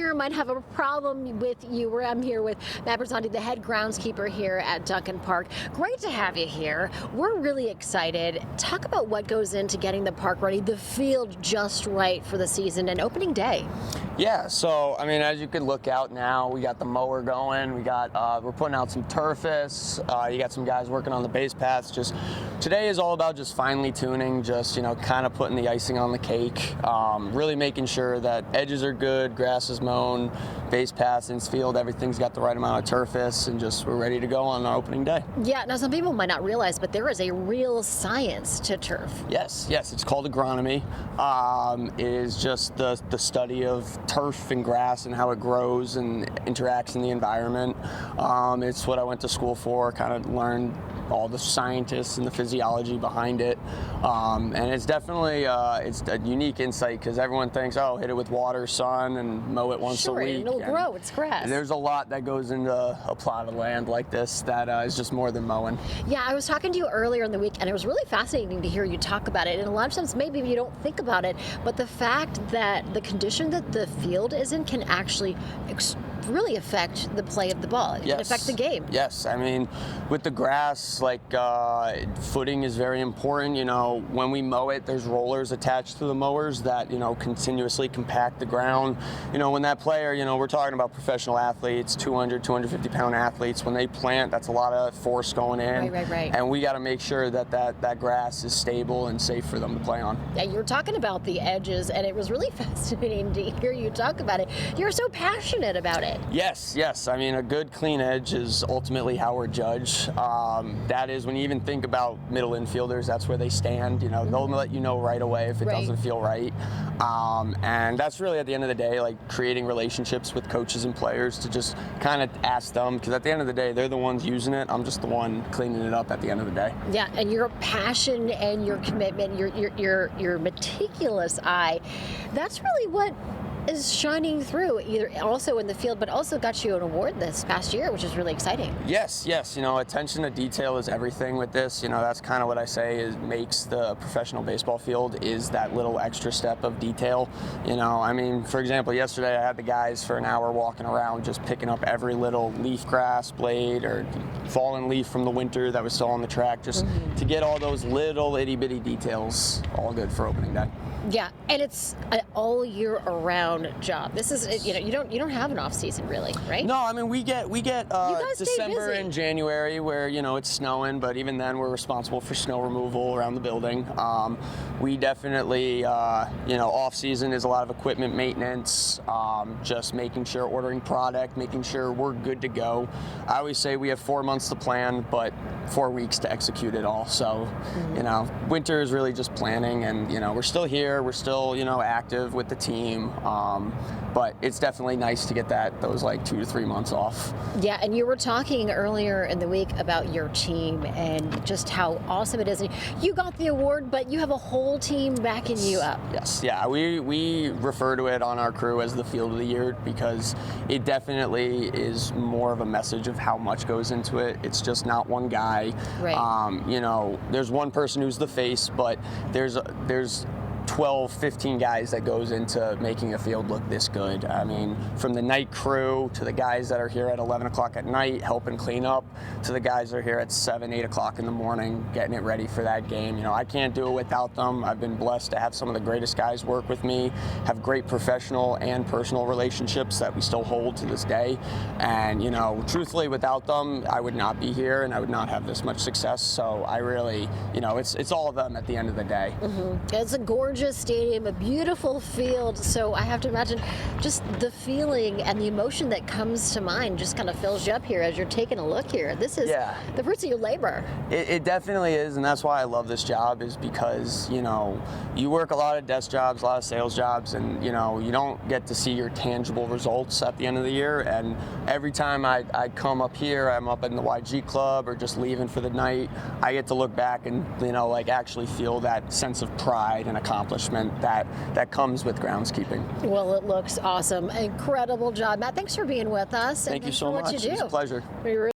Might have a problem with you, where I'm here with Matt Piersanti, the head groundskeeper here at Duncan Park. Great to have you here. We're really excited. Talk about what goes into getting the park ready, the field just right for the season and opening day. Yeah, so I mean, as you can look out now, we got the mower going. We got we're putting out some turfus. You got some guys working on the base paths. Just today is all about just finely tuning, just kind of putting the icing on the cake. Really making sure that edges are good, grass is mown, base paths, infield, everything's got the right amount of turfus, and just we're ready to go on our opening day. Yeah, now some people might not realize, but there is a real science to turf. Yes, it's called agronomy. It is just the study of turf and grass and how it grows and interacts in the environment. It's what I went to school for, kind of learned all the scientists and the physiology behind it. And it's definitely it's a unique insight, because everyone thinks, oh, hit it with water, sun, and mow it once a week. Sure, it'll grow, it's grass. There's a lot that goes into a plot of land like this that is just more than mowing. Yeah, I was talking to you earlier in the week, and it was really fascinating to hear you talk about it. And a lot of times maybe you don't think about it, but the fact that the condition that the field is in can actually really affect the play of the ball. It can affect the game. Yes, I mean, with the grass, like footing is very important. When we mow it, there's rollers attached to the mowers that continuously compact the ground. When that player, we're talking about professional athletes, 200, 250 pound athletes. When they plant, that's a lot of force going in. Right. And we got to make sure that grass is stable and safe for them to play on. Yeah, you were talking about the edges, and it was really fascinating to hear you talk about it. You're so passionate about it. Yes. I mean, a good clean edge is ultimately how we're judged. That is, when you even think about middle infielders, that's where they stand. They'll let you know right away if it doesn't feel right. And that's really, at the end of the day, like creating relationships with coaches and players to just kind of ask them, because at the end of the day, they're the ones using it. I'm just the one cleaning it up at the end of the day. Yeah, and your passion and your commitment, your meticulous eye, that's really what is shining through, either also in the field, but also got you an award this past year, which is really exciting. Yes. Attention to detail is everything with this. That's kind of what I say makes the professional baseball field, is that little extra step of detail. I mean, for example, yesterday I had the guys for an hour walking around just picking up every little leaf grass blade or fallen leaf from the winter that was still on the track, just to get all those little itty bitty details all good for opening day. Yeah, and it's an all year around job. This is, you don't have an off season really, right? No, I mean we get December and January where it's snowing, but even then we're responsible for snow removal around the building. We definitely off season is a lot of equipment maintenance, just making sure, ordering product, making sure we're good to go. I always say we have 4 months to plan, but 4 weeks to execute it all. So winter is really just planning, and we're still here. We're still, active with the team, but it's definitely nice to get those like 2 to 3 months off. Yeah, and you were talking earlier in the week about your team and just how awesome it is. And you got the award, but you have a whole team backing you up. Yes, yeah, we refer to it on our crew as the Field of the Year, because it definitely is more of a message of how much goes into it. It's just not one guy. Right. There's one person who's the face, but there's 12, 15 guys that goes into making a field look this good. I mean, from the night crew to the guys that are here at 11 o'clock at night helping clean up, to the guys that are here at 7, 8 o'clock in the morning getting it ready for that game. I can't do it without them. I've been blessed to have some of the greatest guys work with me, have great professional and personal relationships that we still hold to this day. And, truthfully, without them, I would not be here and I would not have this much success. So I really, it's all of them at the end of the day. It's a gorgeous stadium, a beautiful field, so I have to imagine just the feeling and the emotion that comes to mind just kind of fills you up here as you're taking a look here. This is the fruits of your labor. It definitely is, and that's why I love this job, is because you work a lot of desk jobs, a lot of sales jobs, and you don't get to see your tangible results at the end of the year. And every time I come up here, I'm up in the YG club or just leaving for the night, I get to look back and actually feel that sense of pride and accomplishment that comes with groundskeeping. Well, it looks awesome. Incredible job. Matt, thanks for being with us. Thank you so much. What you do. It's a pleasure.